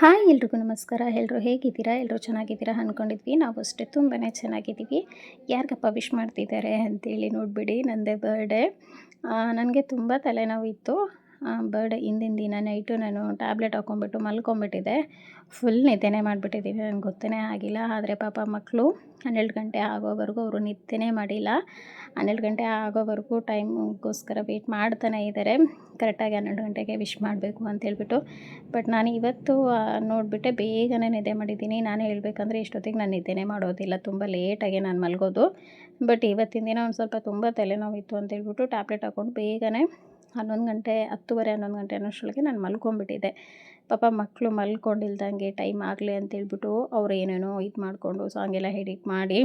Hi ಎಲ್ರಿಗೂ ನಮಸ್ಕಾರ. ಎಲ್ಲರೂ ಹೇಗಿದ್ದೀರಾ? ಎಲ್ಲರೂ ಚೆನ್ನಾಗಿದ್ದೀರಾ ಅಂದ್ಕೊಂಡಿದ್ವಿ. ನಾವು ಅಷ್ಟೇ ತುಂಬಾ ಚೆನ್ನಾಗಿದ್ದೀವಿ. ಯಾರಿಗಪ್ಪ ವಿಶ್ ಮಾಡ್ತಿದ್ದಾರೆ ಅಂತೇಳಿ ನೋಡಿಬಿಡಿ, ನಂದೇ ಬರ್ಡೇ. ನನಗೆ ತುಂಬ ತಲೆನೋವಿತ್ತು. ಬರ್ಡೇ ಹಿಂದಿನ ದಿನ ನೈಟು ನಾನು ಟ್ಯಾಬ್ಲೆಟ್ ಹಾಕ್ಕೊಂಬಿಟ್ಟು ಮಲ್ಕೊಂಬಿಟ್ಟಿದ್ದೆ. ಫುಲ್ ನಿದ್ದೆನೇ ಮಾಡಿಬಿಟ್ಟಿದ್ದೀನಿ, ನನಗೆ ಗೊತ್ತೇ ಆಗಿಲ್ಲ. ಆದರೆ ಪಾಪ ಮಕ್ಕಳು 12 ಗಂಟೆ ಆಗೋವರೆಗೂ ಅವರು ನಿದ್ದೆನೇ ಮಾಡಿಲ್ಲ. 12 ಗಂಟೆ ಆಗೋವರೆಗೂ ಟೈಮ್ಗೋಸ್ಕರ ವೆಯ್ಟ್ ಮಾಡ್ತಾನೆ ಇದ್ದಾರೆ, ಕರೆಕ್ಟಾಗಿ 12 ಗಂಟೆಗೆ ವಿಶ್ ಮಾಡಬೇಕು ಅಂತೇಳ್ಬಿಟ್ಟು. ಬಟ್ ನಾನು ಇವತ್ತು ನೋಡಿಬಿಟ್ಟೆ ಬೇಗನೆ ನಿದ್ದೆ ಮಾಡಿದ್ದೀನಿ. ನಾನೇ ಹೇಳ್ಬೇಕಂದ್ರೆ ಇಷ್ಟೊತ್ತಿಗೆ ನಾನು ನಿದ್ದೆನೇ ಮಾಡೋದಿಲ್ಲ, ತುಂಬ ಲೇಟಾಗೆ ನಾನು ಮಲಗೋದು. ಬಟ್ ಇವತ್ತಿನ ದಿನ ಒಂದು ಸ್ವಲ್ಪ ತುಂಬ ತಲೆನೋವಿತ್ತು ಅಂತೇಳ್ಬಿಟ್ಟು ಟ್ಯಾಬ್ಲೆಟ್ ಹಾಕ್ಕೊಂಡು ಬೇಗನೆ 11 ಗಂಟೆ 10:30 11 ಗಂಟೆ ಅನ್ನೋಷ್ಟರೊಳಗೆ ನಾನು ಮಲ್ಕೊಂಬಿಟ್ಟಿದ್ದೆ. ಪಾಪ ಮಕ್ಕಳು ಮಲ್ಕೊಂಡಿಲ್ದಂಗೆ ಟೈಮ್ ಆಗಲಿ ಅಂತೇಳ್ಬಿಟ್ಟು ಅವ್ರು ಏನೇನೋ ಇದು ಮಾಡಿಕೊಂಡು ಸಾಂಗೆಲ್ಲ ಎಡಿಟ್ ಮಾಡಿ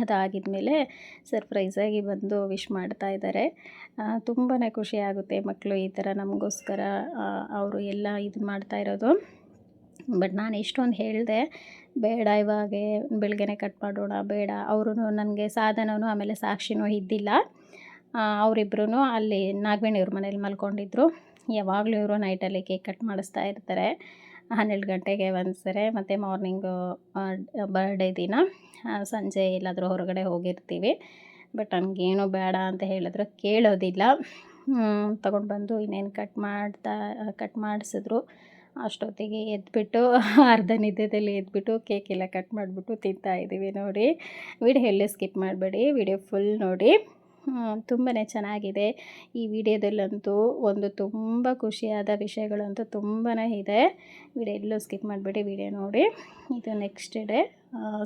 ಅದಾಗಿದ್ಮೇಲೆ ಸರ್ಪ್ರೈಸಾಗಿ ಬಂದು ವಿಶ್ ಮಾಡ್ತಾ ಇದ್ದಾರೆ. ತುಂಬಾ ಖುಷಿಯಾಗುತ್ತೆ ಮಕ್ಕಳು ಈ ಥರ ನಮಗೋಸ್ಕರ ಅವರು ಎಲ್ಲ ಇದು ಮಾಡ್ತಾ ಇರೋದು. ಬಟ್ ನಾನು ಎಷ್ಟೊಂದು ಹೇಳಿದೆ, ಬೇಡ ಇವಾಗೆ ಬೆಳಗ್ಗೆನೇ ಕಟ್ ಮಾಡೋಣ, ಬೇಡ. ಅವರು ನನಗೆ ಸಾಧನವೂ ಆಮೇಲೆ ಸಾಕ್ಷಿನೂ ಇದ್ದಿಲ್ಲ. ಅವರಿಬ್ಬರೂ ಅಲ್ಲಿ ನಾಗವೇಣಿಯವ್ರ ಮನೇಲಿ ಮಲ್ಕೊಂಡಿದ್ರು. ಯಾವಾಗಲೂ ಇವರು ನೈಟಲ್ಲಿ ಕೇಕ್ ಕಟ್ ಮಾಡಿಸ್ತಾ ಇರ್ತಾರೆ, 12 ಗಂಟೆಗೆ ಒಂದು ಸರಿ, ಮತ್ತು ಮಾರ್ನಿಂಗು ಬರ್ಡೇ ದಿನ ಸಂಜೆ ಎಲ್ಲಾದರೂ ಹೊರಗಡೆ ಹೋಗಿರ್ತೀವಿ. ಬಟ್ ನನಗೇನು ಬೇಡ ಅಂತ ಹೇಳಿದ್ರು ಕೇಳೋದಿಲ್ಲ. ತಗೊಂಡು ಬಂದು ಇನ್ನೇನು ಕಟ್ ಮಾಡಿಸಿದ್ರು. ಅಷ್ಟೊತ್ತಿಗೆ ಎದ್ಬಿಟ್ಟು ಅರ್ಧ ನಿದ್ದೆದಲ್ಲಿ ಎದ್ಬಿಟ್ಟು ಕೇಕೆಲ್ಲ ಕಟ್ ಮಾಡಿಬಿಟ್ಟು ತಿಂತಾಯಿದ್ದೀವಿ ನೋಡಿ. ವಿಡಿಯೋ ಎಲ್ಲೇ ಸ್ಕಿಪ್ ಮಾಡಬೇಡಿ, ವಿಡಿಯೋ ಫುಲ್ ನೋಡಿ. ತುಂಬಾ ಚೆನ್ನಾಗಿದೆ. ಈ ವಿಡಿಯೋದಲ್ಲಂತೂ ಒಂದು ತುಂಬ ಖುಷಿಯಾದ ವಿಷಯಗಳಂತೂ ತುಂಬಾ ಇದೆ. ವಿಡಿಯೋ ಎಲ್ಲೂ ಸ್ಕಿಪ್ ಮಾಡಬೇಡಿ, ವಿಡಿಯೋ ನೋಡಿ. ಇದು ನೆಕ್ಸ್ಟ್ ಡೇ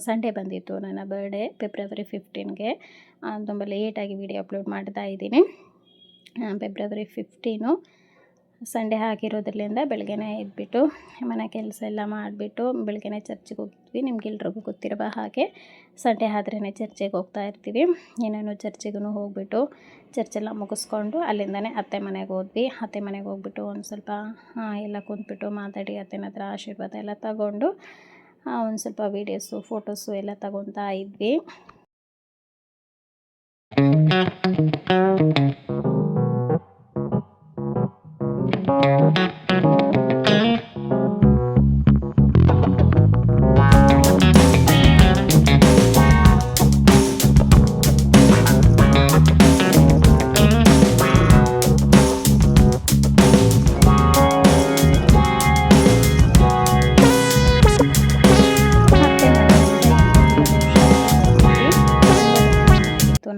ಸಂಡೇ ಬಂದಿತ್ತು ನನ್ನ ಬರ್ಡೇ, ಫೆಬ್ರವರಿ 15ಗೆ. ತುಂಬ ಲೇಟಾಗಿ ವಿಡಿಯೋ ಅಪ್ಲೋಡ್ ಮಾಡ್ತಾ ಇದ್ದೀನಿ. ಫೆಬ್ರವರಿ 15 ಸಂಡೇ ಆಗಿರೋದ್ರಿಂದ ಬೆಳಗ್ಗೆನೇ ಎದ್ಬಿಟ್ಟು ಮನೆ ಕೆಲಸ ಎಲ್ಲ ಮಾಡಿಬಿಟ್ಟು ಬೆಳಗ್ಗೆನೇ ಚರ್ಚಿಗೆ ಹೋಗಿದ್ವಿ. ನಿಮ್ಗೆಲ್ರಿಗೂ ಗೊತ್ತಿರುವ ಹಾಗೆ ಸಂಡೇ ಆದ್ರೇ ಚರ್ಚಿಗೆ ಹೋಗ್ತಾ ಇರ್ತೀವಿ. ಏನೇನೋ ಚರ್ಚಿಗೂ ಹೋಗ್ಬಿಟ್ಟು ಚರ್ಚೆಲ್ಲ ಮುಗಿಸ್ಕೊಂಡು ಅಲ್ಲಿಂದನೇ ಅತ್ತೆ ಮನೆಗೆ ಹೋದ್ವಿ. ಅತ್ತೆ ಮನೆಗೆ ಹೋಗ್ಬಿಟ್ಟು ಒಂದು ಸ್ವಲ್ಪ ಎಲ್ಲ ಕುಂತ್ಬಿಟ್ಟು ಮಾತಾಡಿ ಅತ್ತೆನ ಹತ್ರ ಆಶೀರ್ವಾದ ಎಲ್ಲ ತಗೊಂಡು ಒಂದು ಸ್ವಲ್ಪ ವೀಡಿಯೋಸು ಫೋಟೋಸು ಎಲ್ಲ ತಗೊತಾ ಇದ್ವಿ.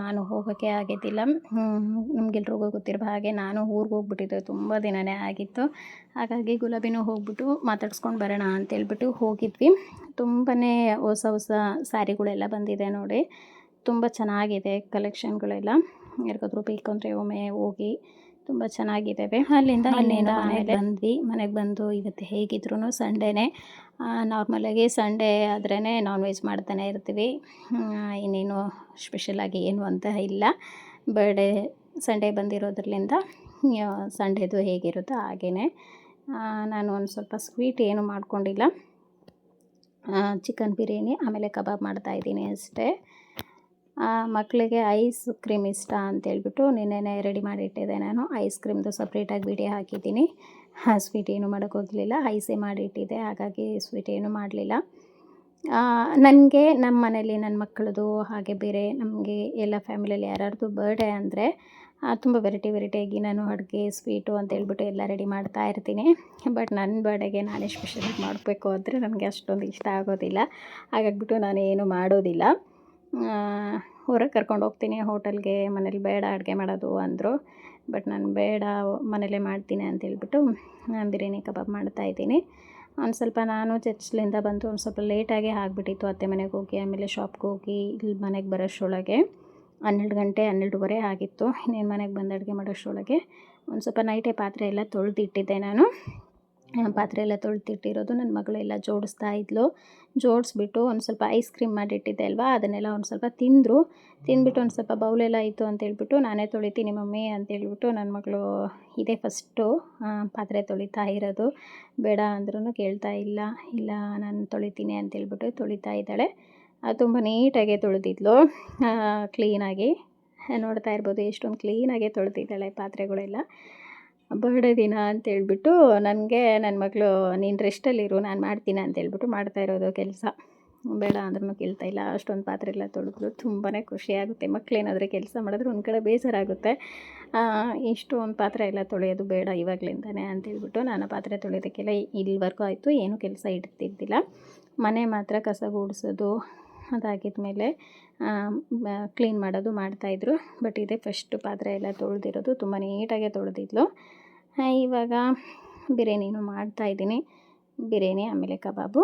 ನಾನು ಹೋಗೋಕ್ಕೆ ಆಗಿದ್ದಿಲ್ಲ. ನಮಗೆಲ್ರಿಗೂ ಗೊತ್ತಿರೋ ಹಾಗೆ ನಾನು ಊರಿಗೆ ಹೋಗ್ಬಿಟ್ಟಿದ್ದೆ, ತುಂಬ ದಿನವೇ ಆಗಿತ್ತು. ಹಾಗಾಗಿ ಗುಲಾಬಿನೂ ಹೋಗ್ಬಿಟ್ಟು ಮಾತಾಡ್ಸ್ಕೊಂಡು ಬರೋಣ ಅಂತೇಳ್ಬಿಟ್ಟು ಹೋಗಿದ್ವಿ. ತುಂಬಾ ಹೊಸ ಸ್ಯಾರಿಗಳೆಲ್ಲ ಬಂದಿದೆ ನೋಡಿ, ತುಂಬ ಚೆನ್ನಾಗಿದೆ ಕಲೆಕ್ಷನ್ಗಳೆಲ್ಲ. ಯಾರಿಗಾದ್ರೂ ಬೇಕು ಅಂದರೆ ಒಮ್ಮೆ ಹೋಗಿ, ತುಂಬ ಚೆನ್ನಾಗಿದ್ದಾವೆ. ಅಲ್ಲಿಂದ ಮನೆಗೆ ಬಂದು ಇವತ್ತು ಹೇಗಿದ್ರೂ ಸಂಡೇನೇ, ನಾರ್ಮಲಾಗಿ ಸಂಡೇ ಆದ್ರೇ ನಾನ್ ವೆಜ್ ಮಾಡ್ತಾನೆ ಇರ್ತೀವಿ. ಇನ್ನೇನು ಸ್ಪೆಷಲಾಗಿ ಏನು ಅಂತ ಇಲ್ಲ. ಬರ್ಡೇ ಸಂಡೇ ಬಂದಿರೋದ್ರಿಂದ ಸಂಡೇದು ಹೇಗಿರುತ್ತೋ ಹಾಗೇ. ನಾನು ಒಂದು ಸ್ವಲ್ಪ ಸ್ವೀಟ್ ಏನು ಮಾಡ್ಕೊಂಡಿಲ್ಲ, ಚಿಕನ್ ಬಿರಿಯಾನಿ ಆಮೇಲೆ ಕಬಾಬ್ ಮಾಡ್ತಾಯಿದ್ದೀನಿ ಅಷ್ಟೇ. ಮಕ್ಕಳಿಗೆ ಐಸ್ ಕ್ರೀಮ್ ಇಷ್ಟ ಅಂತೇಳ್ಬಿಟ್ಟು ನಿನ್ನೆನೇ ರೆಡಿ ಮಾಡಿಟ್ಟಿದ್ದೆ. ನಾನು ಐಸ್ ಕ್ರೀಮ್ದು ಸಪ್ರೇಟಾಗಿ ವಿಡಿಯೋ ಹಾಕಿದ್ದೀನಿ. ಸ್ವೀಟ್ ಏನು ಮಾಡೋಕ್ಕೋಗಲಿಲ್ಲ, ಐಸೇ ಮಾಡಿಟ್ಟಿದ್ದೆ, ಹಾಗಾಗಿ ಸ್ವೀಟ್ ಏನೂ ಮಾಡಲಿಲ್ಲ. ನನಗೆ ನಮ್ಮ ಮನೇಲಿ ನನ್ನ ಮಕ್ಕಳದು ಹಾಗೆ ಬೇರೆ ನಮಗೆ ಎಲ್ಲ ಫ್ಯಾಮಿಲಿಯಲ್ಲಿ ಯಾರ್ಯಾರ್ದು ಬರ್ಡೇ ಅಂದರೆ ತುಂಬ ವೆರೈಟಿಯಾಗಿ ನಾನು ಅಡುಗೆ ಸ್ವೀಟು ಅಂತೇಳ್ಬಿಟ್ಟು ಎಲ್ಲ ರೆಡಿ ಮಾಡ್ತಾ ಇರ್ತೀನಿ. ಬಟ್ ನನ್ನ ಬರ್ಡೇಗೆ ನಾನೇ ಸ್ಪೆಷಲಾಗಿ ಮಾಡಬೇಕು ಅಂದರೆ ನನಗೆ ಅಷ್ಟೊಂದು ಇಷ್ಟ ಆಗೋದಿಲ್ಲ. ಹಾಗಾಗಿಬಿಟ್ಟು ನಾನು ಏನು ಮಾಡೋದಿಲ್ಲ. ಹೊರಗೆ ಕರ್ಕೊಂಡು ಹೋಗ್ತೀನಿ ಹೋಟೆಲ್ಗೆ, ಮನೇಲಿ ಬೇಡ ಅಡುಗೆ ಮಾಡೋದು ಅಂದರು. ಬಟ್ ನಾನು ಬೇಡ, ಮನೇಲೇ ಮಾಡ್ತೀನಿ ಅಂತೇಳ್ಬಿಟ್ಟು ಬಿರಿಯಾನಿ ಕಬಾಬ್ ಮಾಡ್ತಾಯಿದ್ದೀನಿ. ಒಂದು ಸ್ವಲ್ಪ ನಾನು ಚರ್ಚ್ಲಿಂದ ಬಂದು ಒಂದು ಸ್ವಲ್ಪ ಲೇಟಾಗೇ ಆಗಿಬಿಟ್ಟಿತ್ತು. ಅತ್ತೆ ಮನೆಗೆ ಹೋಗಿ ಆಮೇಲೆ ಶಾಪ್ಗೆ ಹೋಗಿ ಇಲ್ಲಿ ಮನೆಗೆ ಬರೋಷ್ಟರೊಳಗೆ 12 ಗಂಟೆ 12:30 ಆಗಿತ್ತು. ಇನ್ನೇನು ಮನೆಗೆ ಬಂದು ಅಡುಗೆ ಮಾಡೋಷ್ಟರೊಳಗೆ ಒಂದು ಸ್ವಲ್ಪ ನೈಟೇ ಪಾತ್ರೆ ಎಲ್ಲ ತೊಳೆದಿಟ್ಟಿದ್ದೆ. ನಾನು ಪಾತ್ರೆ ಎಲ್ಲ ತೊಳೆದಿಟ್ಟಿರೋದು ನನ್ನ ಮಗಳು ಎಲ್ಲ ಜೋಡಿಸ್ತಾ ಇದ್ಲು. ಜೋಡಿಸ್ಬಿಟ್ಟು ಒಂದು ಸ್ವಲ್ಪ ಐಸ್ ಕ್ರೀಮ್ ಮಾಡಿಟ್ಟಿದ್ದೆ ಅಲ್ವಾ, ಅದನ್ನೆಲ್ಲ ಒಂದು ಸ್ವಲ್ಪ ತಿಂದ್ಬಿಟ್ಟು ಒಂದು ಸ್ವಲ್ಪ ಬೌಲೆಲ್ಲ ಇತ್ತು ಅಂತೇಳ್ಬಿಟ್ಟು ನಾನೇ ತೊಳಿತೀನಿ ಮಮ್ಮಿ ಅಂತೇಳ್ಬಿಟ್ಟು ನನ್ನ ಮಗಳು ಇದೇ ಫಸ್ಟು ಪಾತ್ರೆ ತೊಳಿತಾ ಇರೋದು. ಬೇಡ ಅಂದ್ರೂ ಕೇಳ್ತಾ ಇಲ್ಲ ನಾನು ತೊಳಿತೀನಿ ಅಂತೇಳ್ಬಿಟ್ಟು ತೊಳಿತಾ ಇದ್ದಾಳೆ. ತುಂಬ ನೀಟಾಗೆ ತೊಳೆದಿದ್ಲು, ಕ್ಲೀನಾಗಿ ನೋಡ್ತಾ ಇರ್ಬೋದು ಎಷ್ಟೊಂದು ಕ್ಲೀನಾಗೆ ತೊಳೆದಿದ್ದಾಳೆ ಪಾತ್ರೆಗಳೆಲ್ಲ. ಬರ್ಡೇ ದಿನ ಅಂತೇಳ್ಬಿಟ್ಟು ನನಗೆ ನನ್ನ ಮಗಳು ನೀನು ರೆಸ್ಟಲ್ಲಿರು ನಾನು ಮಾಡ್ತೀನಿ ಅಂತೇಳ್ಬಿಟ್ಟು ಮಾಡ್ತಾ ಇರೋದು ಕೆಲಸ. ಬೇಡ ಅಂದ್ರೂ ಕೇಳ್ತಾಯಿಲ್ಲ. ಅಷ್ಟೊಂದು ಪಾತ್ರೆ ಎಲ್ಲ ತೊಳೆದ್ರು ತುಂಬಾ ಖುಷಿಯಾಗುತ್ತೆ. ಮಕ್ಕಳೇನಾದರೆ ಕೆಲಸ ಮಾಡಿದ್ರೆ ಒಂದು ಕಡೆ ಬೇಜಾರಾಗುತ್ತೆ. ಇಷ್ಟೊಂದು ಪಾತ್ರೆ ಎಲ್ಲ ತೊಳೆಯೋದು ಬೇಡ ಇವಾಗಲಿಂದನೇ ಅಂತೇಳ್ಬಿಟ್ಟು ನಾನು ಪಾತ್ರೆ ತೊಳೆಯೋದಕ್ಕೆಲ್ಲ ಇಲ್ಲಿವರೆಗೂ ಆಯಿತು, ಏನೂ ಕೆಲಸ ಇಡ್ತಿದ್ದಿಲ್ಲ. ಮನೆ ಮಾತ್ರ ಕಸ ಗುಡಿಸೋದು ಅದಾಗಿದ್ಮೇಲೆ ಕ್ಲೀನ್ ಮಾಡೋದು ಮಾಡ್ತಾಯಿದ್ರು. ಬಟ್ ಇದೇ ಫಸ್ಟು ಪಾತ್ರೆ ಎಲ್ಲ ತೊಳೆದಿರೋದು, ತುಂಬ ನೀಟಾಗೆ ತೊಳೆದಿದ್ಲು. ಇವಾಗ ಬಿರಿಯಾನಿನೂ ಮಾಡ್ತಾಯಿದ್ದೀನಿ. ಬಿರಿಯಾನಿ ಆಮೇಲೆ ಕಬಾಬು.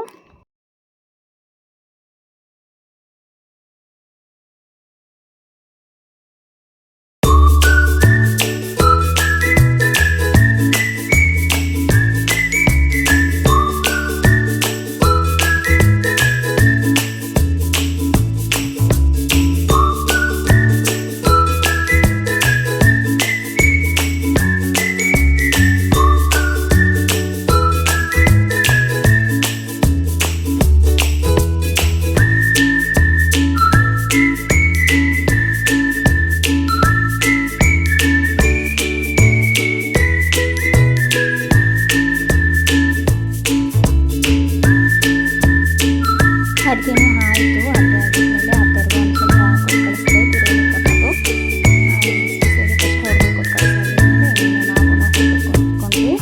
ಅಡುಗೆನೂ ಆಯಿತು. ಅಡುಗೆ ಆಗಿದ್ಮೇಲೆ ಅರ್ಧರ್ಗೂ ಒಂದು ಸ್ವಲ್ಪ ಕೊಟ್ಟು ಕಳಿಸಿದೆ ಬಿರಿಯಾನಿ ಕಬಾಬು. ಫಸ್ಟ್ ಅವ್ರಿಗೆ ಕೊಟ್ಟು ಕಳಿಸಾಗಿದ್ಮೇಲೆ ಇನ್ನೇನು ನಾವು ಊಟಕ್ಕೆ ಕೂತ್ಕೊಂಡ್ವಿ.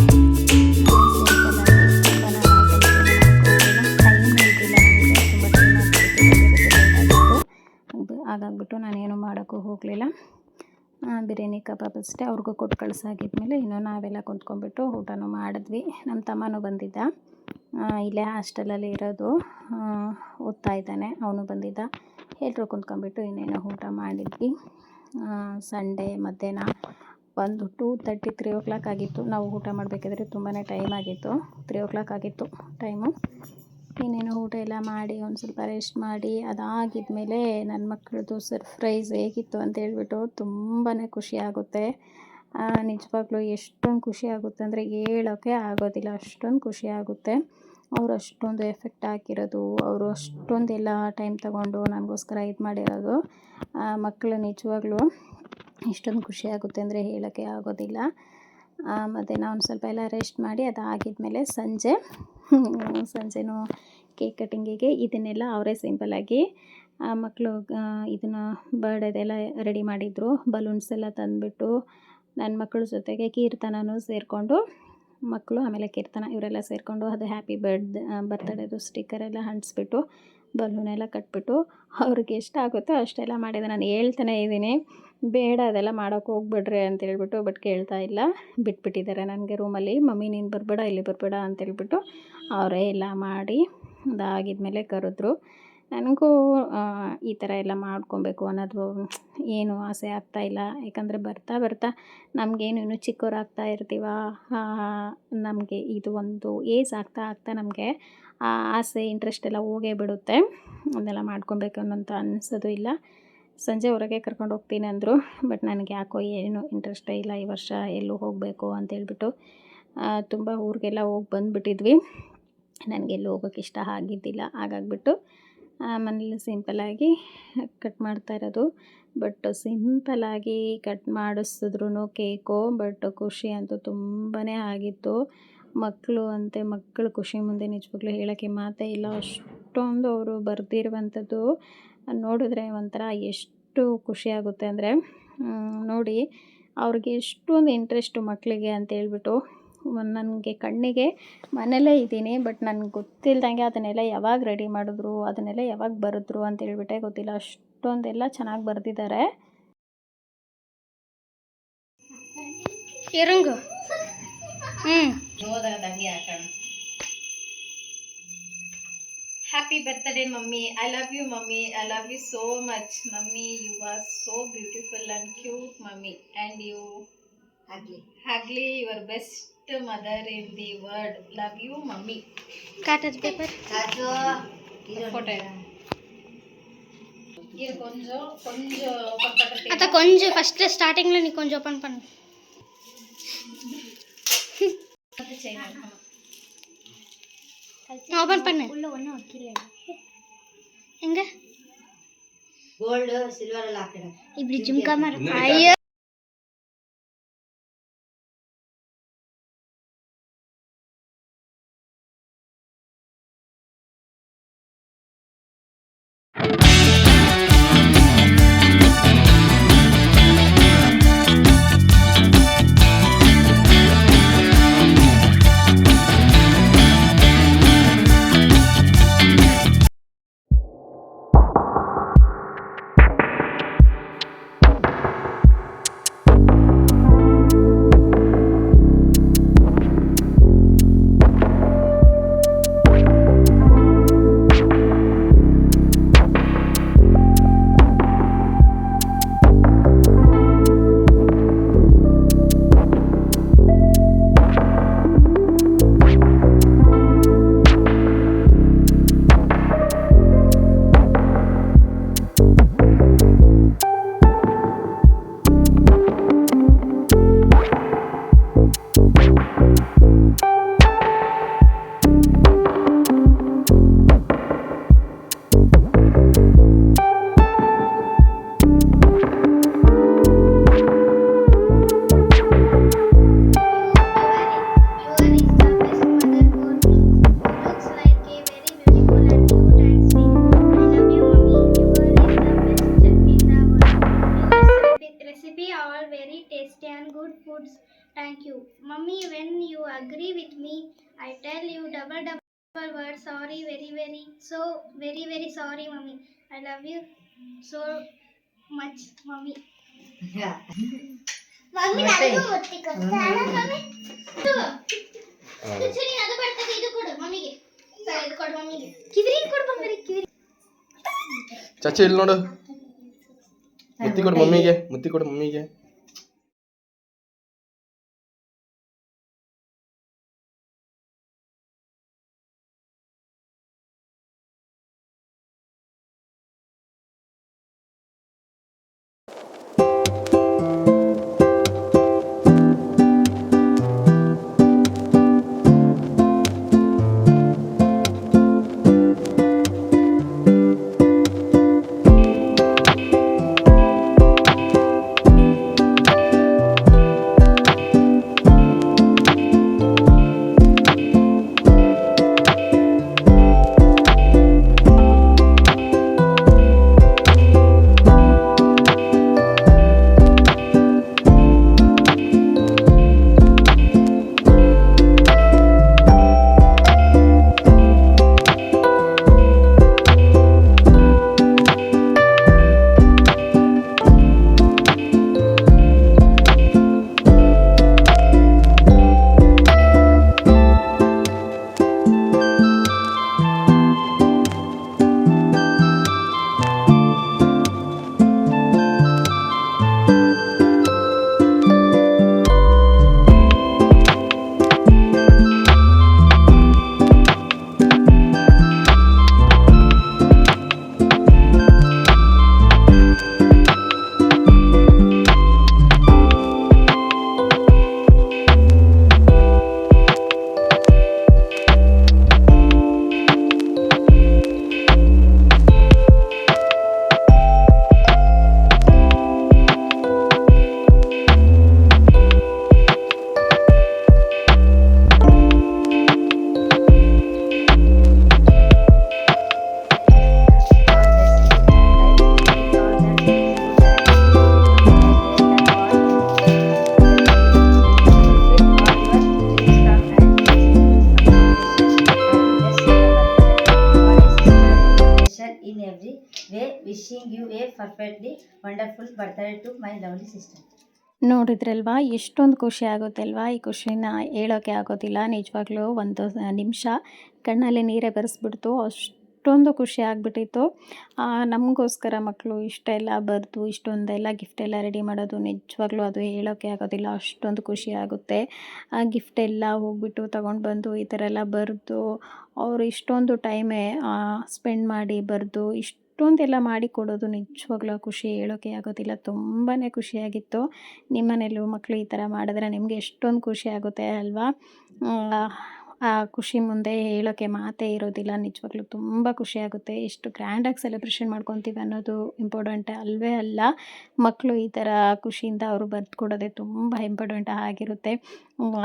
ಸಿಂಪಲ್ಲಾಗಿ ತುಂಬ ನಾನು ಐಟಮ್ಸ್ ಏನು ಮಾಡೋಕ್ಕೆ ಹೋಗಲಿಲ್ಲ. ಟೈಮ್ ಇರಲಿಲ್ಲ, ನನಗೆ ತುಂಬ ಟೈಮ್ ಆಗಿತ್ತು. ಹಾಗಾಗ್ಬಿಟ್ಟು ನಾನೇನು ಮಾಡೋಕ್ಕೂ ಹೋಗಲಿಲ್ಲ. ಬಿರಿಯಾನಿ ಕಬಾಬ್ ಅಷ್ಟೇ ಅವ್ರಿಗೂ ಕೊಟ್ಟು ಕಳಿಸಾಗಿದ್ಮೇಲೆ ಇನ್ನು ನಾವೆಲ್ಲ ಕುಂತ್ಕೊಂಡ್ಬಿಟ್ಟು ಊಟನೂ ಮಾಡಿದ್ವಿ. ನಮ್ಮ ತಮ್ಮನೂ ಬಂದಿದ್ದ, ಇಲ್ಲೇ ಹಾಸ್ಟೆಲಲ್ಲಿ ಇರೋದು, ಓದ್ತಾ ಇದ್ದಾನೆ, ಅವನು ಬಂದಿದ್ದ. ಎಲ್ಲರೂ ಕುಂತ್ಕೊಂಡ್ಬಿಟ್ಟು ಇನ್ನೇನು ಊಟ ಮಾಡಿದ್ವಿ. ಸಂಡೇ ಮಧ್ಯಾಹ್ನ ಒಂದು 2:30 3 ಆಗಿತ್ತು. ನಾವು ಊಟ ಮಾಡಬೇಕಾದ್ರೆ ತುಂಬಾ ಟೈಮ್ ಆಗಿತ್ತು, 3 ಆಗಿತ್ತು ಟೈಮು. ಇನ್ನೇನು ಊಟ ಎಲ್ಲ ಮಾಡಿ ಒಂದು ಸ್ವಲ್ಪ ರೆಸ್ಟ್ ಮಾಡಿ ಅದಾಗಿದ್ಮೇಲೆ ನನ್ನ ಮಕ್ಕಳದು ಸರ್ಪ್ರೈಸ್ ಹೇಗಿತ್ತು ಅಂತ ಹೇಳ್ಬಿಟ್ಟು ತುಂಬಾ ಖುಷಿಯಾಗುತ್ತೆ. ನಿಜವಾಗ್ಲೂ ಎಷ್ಟೊಂದು ಖುಷಿಯಾಗುತ್ತೆ ಅಂದರೆ ಹೇಳೋಕ್ಕೆ ಆಗೋದಿಲ್ಲ, ಅಷ್ಟೊಂದು ಖುಷಿಯಾಗುತ್ತೆ. ಅವರು ಅಷ್ಟೊಂದು ಎಫೆಕ್ಟ್ ಹಾಕಿರೋದು, ಅವರು ಅಷ್ಟೊಂದೆಲ್ಲ ಟೈಮ್ ತಗೊಂಡು ನನಗೋಸ್ಕರ ಇದು ಮಾಡಿರೋದು. ಮಕ್ಕಳು ನಿಜವಾಗ್ಲೂ ಎಷ್ಟೊಂದು ಖುಷಿಯಾಗುತ್ತೆ ಅಂದರೆ ಹೇಳೋಕ್ಕೆ ಆಗೋದಿಲ್ಲ. ಮತ್ತು ನಾನು ಸ್ವಲ್ಪ ಎಲ್ಲ ರೆಸ್ಟ್ ಮಾಡಿ ಅದಾಗಿದ್ಮೇಲೆ ಸಂಜೆನೂ ಕೇಕ್ ಕಟ್ಟಿಂಗಿಗೆ ಇದನ್ನೆಲ್ಲ ಅವರೇ ಸಿಂಪಲ್ಲಾಗಿ ಮಕ್ಕಳು ಇದನ್ನು ಬರ್ಡೇದೆಲ್ಲ ರೆಡಿ ಮಾಡಿದರು. ಬಲೂನ್ಸ್ ಎಲ್ಲ ತಂದುಬಿಟ್ಟು ನನ್ನ ಮಕ್ಕಳ ಜೊತೆಗೆ ಕೀರ್ತನೂ ಸೇರಿಕೊಂಡು, ಮಕ್ಕಳು ಆಮೇಲೆ ಕೀರ್ತನ ಇವರೆಲ್ಲ ಸೇರಿಕೊಂಡು ಅದು ಹ್ಯಾಪಿ ಬರ್ತ್ಡೇದು ಸ್ಟಿಕ್ಕರೆಲ್ಲ ಅಂಟಿಸ್ಬಿಟ್ಟು ಬಲೂನೆಲ್ಲ ಕಟ್ಬಿಟ್ಟು ಅವ್ರಿಗೆ ಎಷ್ಟಾಗುತ್ತೋ ಅಷ್ಟೆಲ್ಲ ಮಾಡಿದೆ. ನಾನು ಹೇಳ್ತಾನೆ ಇದ್ದೀನಿ ಬೇಡ ಅದೆಲ್ಲ ಮಾಡೋಕ್ಕೆ ಹೋಗ್ಬಿಡ್ರಿ ಅಂತೇಳ್ಬಿಟ್ಟು, ಬಟ್ ಕೇಳ್ತಾ ಇಲ್ಲ, ಬಿಟ್ಬಿಟ್ಟಿದ್ದಾರೆ ನನಗೆ ರೂಮಲ್ಲಿ. ಮಮ್ಮಿ ನೀನು ಬರಬೇಡ, ಇಲ್ಲಿ ಬರಬೇಡ ಅಂತೇಳ್ಬಿಟ್ಟು ಅವರೇ ಎಲ್ಲ ಮಾಡಿ ಅದಾಗಿದ್ಮೇಲೆ ಕರೆದ್ರು. ನನಗೂ ಈ ಥರ ಎಲ್ಲ ಮಾಡ್ಕೊಬೇಕು ಅನ್ನೋದು ಏನು ಆಸೆ ಆಗ್ತಾಯಿಲ್ಲ. ಯಾಕಂದರೆ ಬರ್ತಾ ಬರ್ತಾ ನಮಗೇನು ಇನ್ನೂ ಚಿಕ್ಕವರಾಗ್ತಾ ಇರ್ತೀವ, ನಮಗೆ ಇದು ಒಂದು ಏಜ್ ಆಗ್ತಾ ನಮಗೆ ಆ ಆಸೆ ಇಂಟ್ರೆಸ್ಟ್ ಎಲ್ಲ ಹೋಗೇ ಬಿಡುತ್ತೆ. ಅದೆಲ್ಲ ಮಾಡ್ಕೊಬೇಕು ಅನ್ನೋಂಥ ಅನಿಸೋದು ಇಲ್ಲ. ಸಂಜೆ ಹೊರಗೆ ಕರ್ಕೊಂಡು ಹೋಗ್ತೀನಿ ಅಂದರು, ಬಟ್ ನನಗೆ ಯಾಕೋ ಏನು ಇಂಟ್ರೆಸ್ಟೇ ಇಲ್ಲ ಈ ವರ್ಷ ಎಲ್ಲೂ ಹೋಗಬೇಕು ಅಂತೇಳ್ಬಿಟ್ಟು. ತುಂಬ ಊರಿಗೆಲ್ಲ ಹೋಗಿ ಬಂದುಬಿಟ್ಟಿದ್ವಿ, ನನಗೆಲ್ಲೂ ಹೋಗೋಕ್ಕೆ ಇಷ್ಟ ಆಗಿದ್ದಿಲ್ಲ. ಹಾಗಾಗ್ಬಿಟ್ಟು ಮನೇಲಿ ಸಿಂಪಲ್ಲಾಗಿ ಕಟ್ ಮಾಡ್ತಾ ಇರೋದು. ಬಟ್ ಸಿಂಪಲ್ಲಾಗಿ ಕಟ್ ಮಾಡಿಸಿದ್ರು ಕೇಕು, ಬಟ್ ಖುಷಿ ಅಂತೂ ತುಂಬಾ ಆಗಿತ್ತು. ಮಕ್ಕಳ ಖುಷಿ ಮುಂದೆ ನಿಜವಾಗ್ಲೂ ಹೇಳೋಕ್ಕೆ ಮಾತೇ ಇಲ್ಲ. ಅಷ್ಟೊಂದು ಅವರು ಬರೆದಿರುವಂಥದ್ದು ನೋಡಿದ್ರೆ ಒಂಥರ ಎಷ್ಟು ಖುಷಿಯಾಗುತ್ತೆ ಅಂದರೆ, ನೋಡಿ ಅವ್ರಿಗೆ ಎಷ್ಟೊಂದು ಇಂಟ್ರೆಸ್ಟು ಮಕ್ಕಳಿಗೆ ಅಂತೇಳ್ಬಿಟ್ಟು. ನನಗೆ ಕಣ್ಣಿಗೆ ಮನೇಲೇ ಇದ್ದೀನಿ, ಬಟ್ ನನಗೆ ಗೊತ್ತಿಲ್ದಂಗೆ ಅದನ್ನೆಲ್ಲ ಯಾವಾಗ ರೆಡಿ ಮಾಡಿದ್ರು, ಅದನ್ನೆಲ್ಲ ಯಾವಾಗ ಬರೆದ್ರು ಅಂತೇಳ್ಬಿಟ್ಟೆ ಗೊತ್ತಿಲ್ಲ. ಅಷ್ಟೊಂದೆಲ್ಲ ಚೆನ್ನಾಗಿ ಬರೆದಿದ್ದಾರೆ. Happy birthday, Mummy. I love you, Mummy. I love you so much, Mummy. You are so beautiful and cute, Mummy. And you, Hugly, your best mother in the world. Love you, Mummy. Cut the paper. Photo. இது கொஞ்சம் open பண்றது. அத கொஞ்சம் first ஸ்டார்டிங்ல நீ கொஞ்சம் open பண்ணு. Open பண்ணு. உள்ள ஒண்ணு வைக்கல. எங்க? Gold silver locket. இப்படி ஜிம்கா மாதிரி. ஐயோ Mummy, when you agree with me, I tell you double word sorry, very sorry, Mummy. I love you so much, Mummy. Yeah. Mummy, ನನಗೂ ಮುತ್ತಿ ಕೊಡ್ತಾಳ ಮಮ್ಮಿ. ಚುರಿ ಅದು ಬರ್ತದೆ, ಇದು ಕೊಡು ಮಮ್ಮಿಗೆ. ಇದು ಕೊಡು ಮಮ್ಮಿಗೆ. ಕಿವಿರಿ ಕೊಡು ಬಂಗಾರಿ ಕಿವಿರಿ. ಚಾಚಿ ಇಲ್ಲಿ ನೋಡು. ಮುತ್ತಿ ಕೊಡು ಮಮ್ಮಿಗೆ. In every way, wishing you a perfectly wonderful birthday to my lovely sister. ನೋಡಿದ್ರಲ್ವಾ ಎಷ್ಟೊಂದು ಖುಷಿ ಆಗುತ್ತೆ ಅಲ್ವಾ. ಈ ಖುಷಿನ ಹೇಳೋಕ್ಕೆ ಆಗೋದಿಲ್ಲ. ನಿಜವಾಗ್ಲೂ ಒಂದು ನಿಮಿಷ ಕಣ್ಣಲ್ಲಿ ನೀರೇ ಬರೆಸ್ಬಿಡ್ತು. ಅಷ್ಟೊಂದು ಖುಷಿ ಆಗಿಬಿಟ್ಟಿತ್ತು. ನಮಗೋಸ್ಕರ ಮಕ್ಕಳು ಇಷ್ಟೆಲ್ಲ ಬರೆದು ಇಷ್ಟೊಂದೆಲ್ಲ ಗಿಫ್ಟೆಲ್ಲ ರೆಡಿ ಮಾಡೋದು ನಿಜವಾಗ್ಲೂ ಅದು ಹೇಳೋಕ್ಕೆ ಆಗೋದಿಲ್ಲ. ಅಷ್ಟೊಂದು ಖುಷಿ ಆಗುತ್ತೆ. ಆ ಗಿಫ್ಟೆಲ್ಲ ಹೋಗ್ಬಿಟ್ಟು ತೊಗೊಂಡು ಬಂದು ಈ ಥರ ಎಲ್ಲ ಬರೆದು ಅವರು ಇಷ್ಟೊಂದು ಟೈಮೇ ಸ್ಪೆಂಡ್ ಮಾಡಿ ಬರೆದು ಇಷ್ಟೊಂದೆಲ್ಲ ಮಾಡಿ ಕೊಡೋದು ನಿಜವಾಗ್ಲೂ ಖುಷಿ ಹೇಳೋಕ್ಕೆ ಆಗೋದಿಲ್ಲ. ತುಂಬಾ ಖುಷಿಯಾಗಿತ್ತು. ನಿಮ್ಮ ಮನೇಲೂ ಮಕ್ಕಳು ಈ ಥರ ಮಾಡಿದ್ರೆ ನಿಮಗೆ ಎಷ್ಟೊಂದು ಖುಷಿ ಆಗುತ್ತೆ ಅಲ್ವಾ. ಆ ಖುಷಿ ಮುಂದೆ ಹೇಳೋಕ್ಕೆ ಮಾತೇ ಇರೋದಿಲ್ಲ. ನಿಜವಾಗ್ಲೂ ತುಂಬ ಖುಷಿಯಾಗುತ್ತೆ. ಎಷ್ಟು ಗ್ರ್ಯಾಂಡಾಗಿ ಸೆಲೆಬ್ರೇಷನ್ ಮಾಡ್ಕೊತೀವಿ ಅನ್ನೋದು ಇಂಪಾರ್ಟೆಂಟ್ ಅಲ್ವೇ ಅಲ್ಲ. ಮಕ್ಕಳು ಈ ಥರ ಖುಷಿಯಿಂದ ಅವರು ಬರೆದು ಕೊಡೋದೇ ತುಂಬ ಇಂಪಾರ್ಟೆಂಟ್ ಆಗಿರುತ್ತೆ.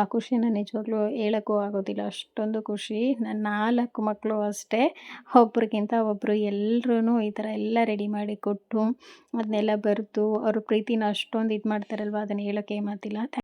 ಆ ಖುಷಿನ ನಿಜವಾಗ್ಲೂ ಹೇಳೋಕ್ಕೂ ಆಗೋದಿಲ್ಲ. ಅಷ್ಟೊಂದು ಖುಷಿ. ನನ್ನ 4 ಮಕ್ಕಳು ಅಷ್ಟೇ, ಒಬ್ರಿಗಿಂತ ಒಬ್ಬರು ಎಲ್ಲರೂ ಈ ಥರ ಎಲ್ಲ ರೆಡಿ ಮಾಡಿ ಕೊಟ್ಟು ಅದನ್ನೆಲ್ಲ ಬರೆದು ಅವ್ರ ಪ್ರೀತಿನ ಅಷ್ಟೊಂದು ಇದು ಮಾಡ್ತಾರಲ್ವ, ಅದನ್ನು ಹೇಳೋಕ್ಕೆ ಮಾತಿಲ್ಲ.